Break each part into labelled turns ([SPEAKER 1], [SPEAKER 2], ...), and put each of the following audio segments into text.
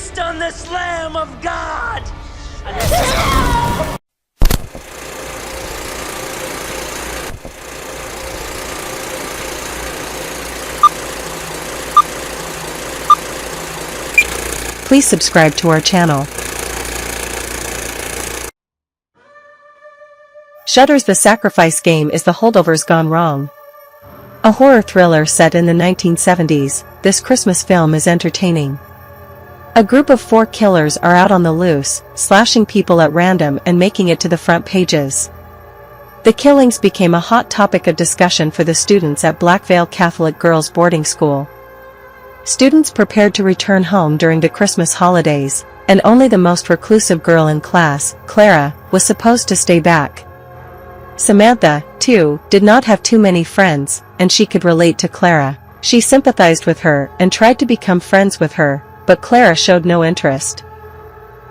[SPEAKER 1] feast on this Lamb of God!
[SPEAKER 2] Please subscribe to our channel. Shudder's The Sacrifice Game is the Holdovers gone wrong. A horror thriller set in the 1970s, this Christmas film is entertaining. A group of 4 killers are out on the loose, slashing people at random and making it to the front pages. The killings became a hot topic of discussion for the students at Blackvale Catholic Girls' Boarding School. Students prepared to return home during the Christmas holidays, and only the most reclusive girl in class, Clara, was supposed to stay back. Samantha, too, did not have too many friends, and she could relate to Clara. She sympathized with her and tried to become friends with her, but Clara showed no interest.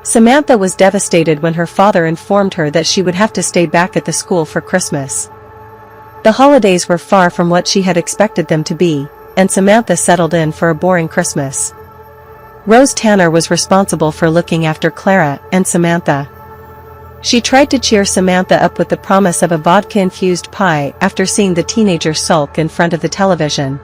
[SPEAKER 2] Samantha was devastated when her father informed her that she would have to stay back at the school for Christmas. The holidays were far from what she had expected them to be, and Samantha settled in for a boring Christmas. Rose Tanner was responsible for looking after Clara and Samantha. She tried to cheer Samantha up with the promise of a vodka-infused pie after seeing the teenager sulk in front of the television.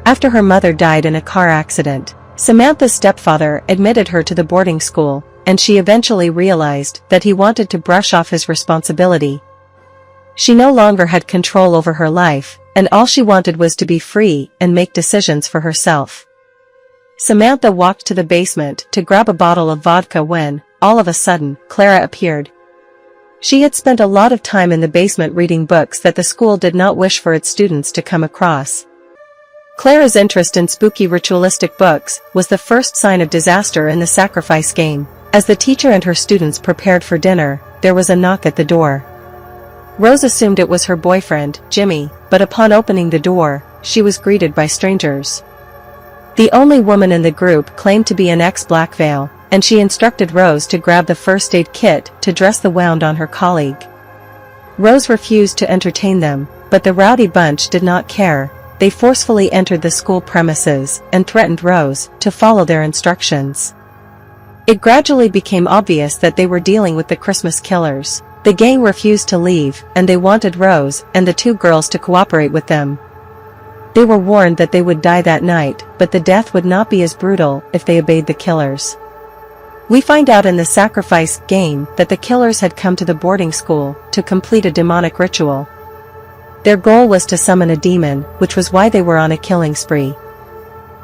[SPEAKER 2] After her mother died in a car accident, Samantha's stepfather admitted her to the boarding school, and she eventually realized that he wanted to brush off his responsibility. She no longer had control over her life, and all she wanted was to be free and make decisions for herself. Samantha walked to the basement to grab a bottle of vodka when, all of a sudden, Clara appeared. She had spent a lot of time in the basement reading books that the school did not wish for its students to come across. Clara's interest in spooky ritualistic books was the first sign of disaster in the sacrifice game. As the teacher and her students prepared for dinner, there was a knock at the door. Rose assumed it was her boyfriend, Jimmy, but upon opening the door, she was greeted by strangers. The only woman in the group claimed to be an ex-Blackvale, and she instructed Rose to grab the first aid kit to dress the wound on her colleague. Rose refused to entertain them, but the rowdy bunch did not care. They forcefully entered the school premises and threatened Rose to follow their instructions. It gradually became obvious that they were dealing with the Christmas killers. The gang refused to leave, and they wanted Rose and the 2 girls to cooperate with them. They were warned that they would die that night, but the death would not be as brutal if they obeyed the killers. We find out in the sacrifice game that the killers had come to the boarding school to complete a demonic ritual. Their goal was to summon a demon, which was why they were on a killing spree.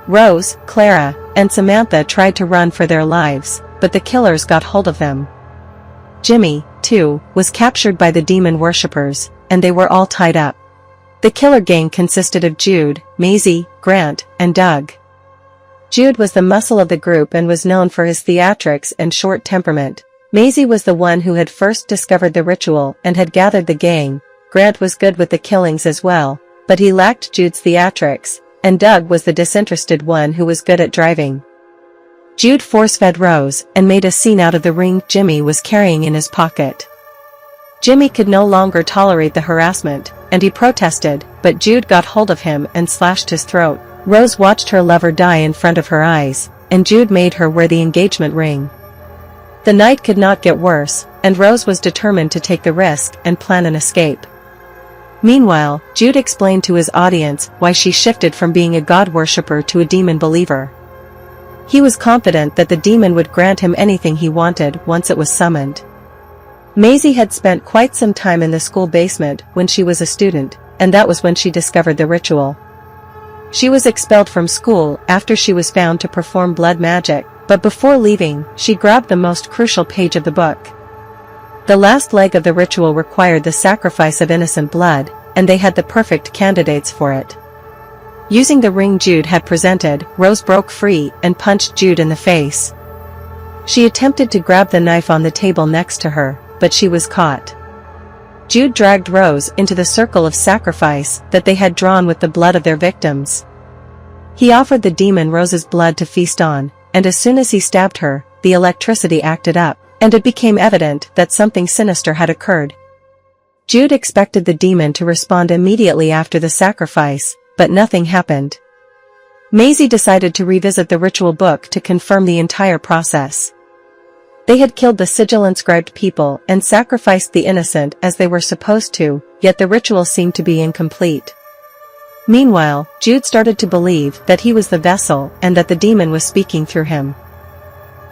[SPEAKER 2] Rose, Clara, and Samantha tried to run for their lives, but the killers got hold of them. Jimmy, too, was captured by the demon worshippers, and they were all tied up. The killer gang consisted of Jude, Maisie, Grant, and Doug. Jude was the muscle of the group and was known for his theatrics and short temperament. Maisie was the one who had first discovered the ritual and had gathered the gang. Grant was good with the killings as well, but he lacked Jude's theatrics, and Doug was the disinterested one who was good at driving. Jude force-fed Rose and made a scene out of the ring Jimmy was carrying in his pocket. Jimmy could no longer tolerate the harassment, and he protested, but Jude got hold of him and slashed his throat. Rose watched her lover die in front of her eyes, and Jude made her wear the engagement ring. The night could not get worse, and Rose was determined to take the risk and plan an escape. Meanwhile, Jude explained to his audience why she shifted from being a god worshipper to a demon believer. He was confident that the demon would grant him anything he wanted once it was summoned. Maisie had spent quite some time in the school basement when she was a student, and that was when she discovered the ritual. She was expelled from school after she was found to perform blood magic, but before leaving, she grabbed the most crucial page of the book. The last leg of the ritual required the sacrifice of innocent blood, and they had the perfect candidates for it. Using the ring Jude had presented, Rose broke free and punched Jude in the face. She attempted to grab the knife on the table next to her, but she was caught. Jude dragged Rose into the circle of sacrifice that they had drawn with the blood of their victims. He offered the demon Rose's blood to feast on, and as soon as he stabbed her, the electricity acted up, and it became evident that something sinister had occurred. Jude expected the demon to respond immediately after the sacrifice, but nothing happened. Maisie decided to revisit the ritual book to confirm the entire process. They had killed the sigil-inscribed people and sacrificed the innocent as they were supposed to, yet the ritual seemed to be incomplete. Meanwhile, Jude started to believe that he was the vessel and that the demon was speaking through him.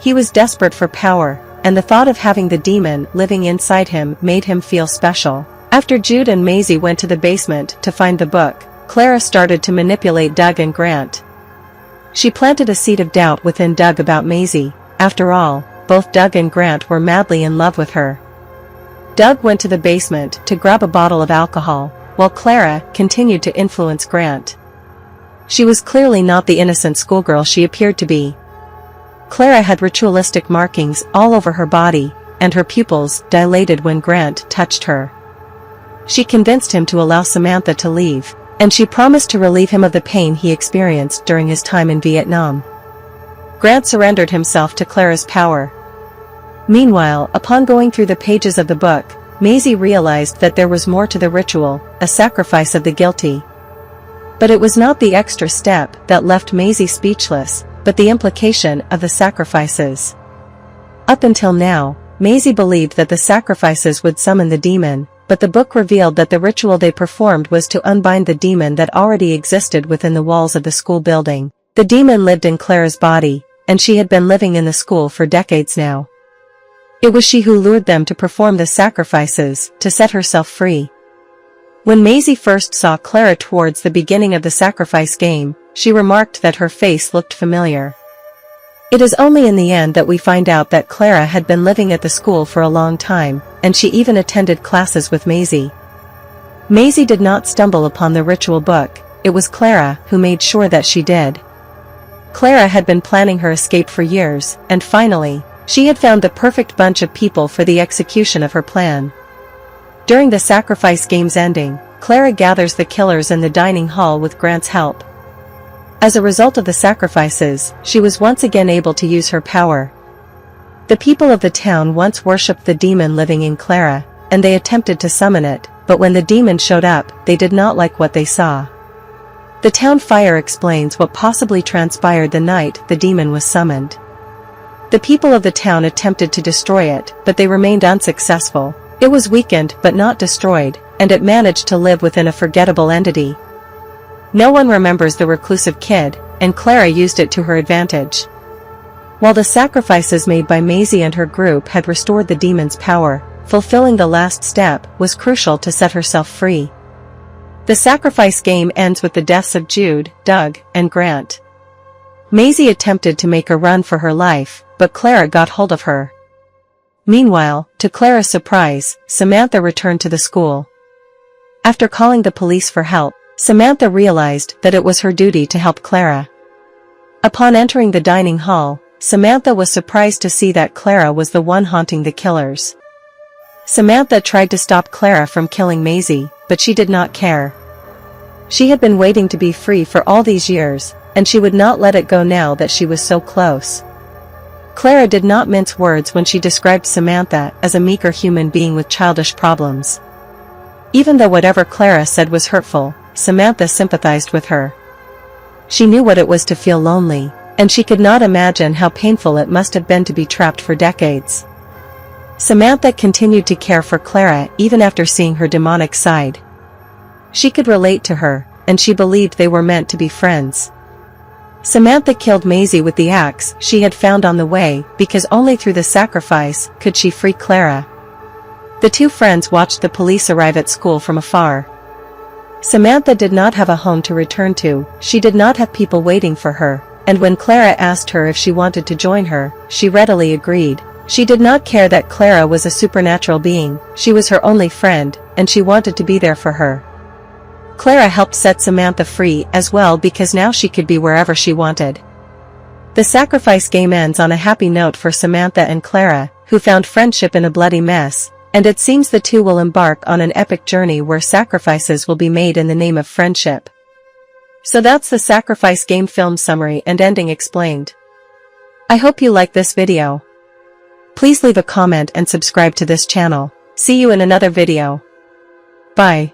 [SPEAKER 2] He was desperate for power, and the thought of having the demon living inside him made him feel special. After Jude and Maisie went to the basement to find the book, Clara started to manipulate Doug and Grant. She planted a seed of doubt within Doug about Maisie. After all, both Doug and Grant were madly in love with her. Doug went to the basement to grab a bottle of alcohol, while Clara continued to influence Grant. She was clearly not the innocent schoolgirl she appeared to be. Clara had ritualistic markings all over her body, and her pupils dilated when Grant touched her. She convinced him to allow Samantha to leave, and she promised to relieve him of the pain he experienced during his time in Vietnam. Grant surrendered himself to Clara's power. Meanwhile, upon going through the pages of the book, Maisie realized that there was more to the ritual, a sacrifice of the guilty. But it was not the extra step that left Maisie speechless, but the implication of the sacrifices. Up until now, Maisie believed that the sacrifices would summon the demon, but the book revealed that the ritual they performed was to unbind the demon that already existed within the walls of the school building. The demon lived in Clara's body, and she had been living in the school for decades now. It was she who lured them to perform the sacrifices, to set herself free. When Maisie first saw Clara towards the beginning of the sacrifice game, she remarked that her face looked familiar. It is only in the end that we find out that Clara had been living at the school for a long time, and she even attended classes with Maisie. Maisie did not stumble upon the ritual book, it was Clara who made sure that she did. Clara had been planning her escape for years, and finally, she had found the perfect bunch of people for the execution of her plan. During the sacrifice game's ending, Clara gathers the killers in the dining hall with Grant's help. As a result of the sacrifices, she was once again able to use her power. The people of the town once worshipped the demon living in Clara, and they attempted to summon it, but when the demon showed up, they did not like what they saw. The town fire explains what possibly transpired the night the demon was summoned. The people of the town attempted to destroy it, but they remained unsuccessful. It was weakened but not destroyed, and it managed to live within a forgettable entity. No one remembers the reclusive kid, and Clara used it to her advantage. While the sacrifices made by Maisie and her group had restored the demon's power, fulfilling the last step was crucial to set herself free. The sacrifice game ends with the deaths of Jude, Doug, and Grant. Maisie attempted to make a run for her life, but Clara got hold of her. Meanwhile, to Clara's surprise, Samantha returned to the school. After calling the police for help, Samantha realized that it was her duty to help Clara. Upon entering the dining hall, Samantha was surprised to see that Clara was the one haunting the killers. Samantha tried to stop Clara from killing Maisie, but she did not care. She had been waiting to be free for all these years, and she would not let it go now that she was so close. Clara did not mince words when she described Samantha as a meager human being with childish problems. Even though whatever Clara said was hurtful, Samantha sympathized with her. She knew what it was to feel lonely, and she could not imagine how painful it must have been to be trapped for decades. Samantha continued to care for Clara even after seeing her demonic side. She could relate to her, and she believed they were meant to be friends. Samantha killed Maisie with the axe she had found on the way because only through the sacrifice could she free Clara. The two friends watched the police arrive at school from afar. Samantha did not have a home to return to, she did not have people waiting for her, and when Clara asked her if she wanted to join her, she readily agreed. She did not care that Clara was a supernatural being, she was her only friend, and she wanted to be there for her. Clara helped set Samantha free as well because now she could be wherever she wanted. The sacrifice game ends on a happy note for Samantha and Clara, who found friendship in a bloody mess, and it seems the two will embark on an epic journey where sacrifices will be made in the name of friendship. So that's the sacrifice game film summary and ending explained. I hope you like this video. Please leave a comment and subscribe to this channel. See you in another video. Bye.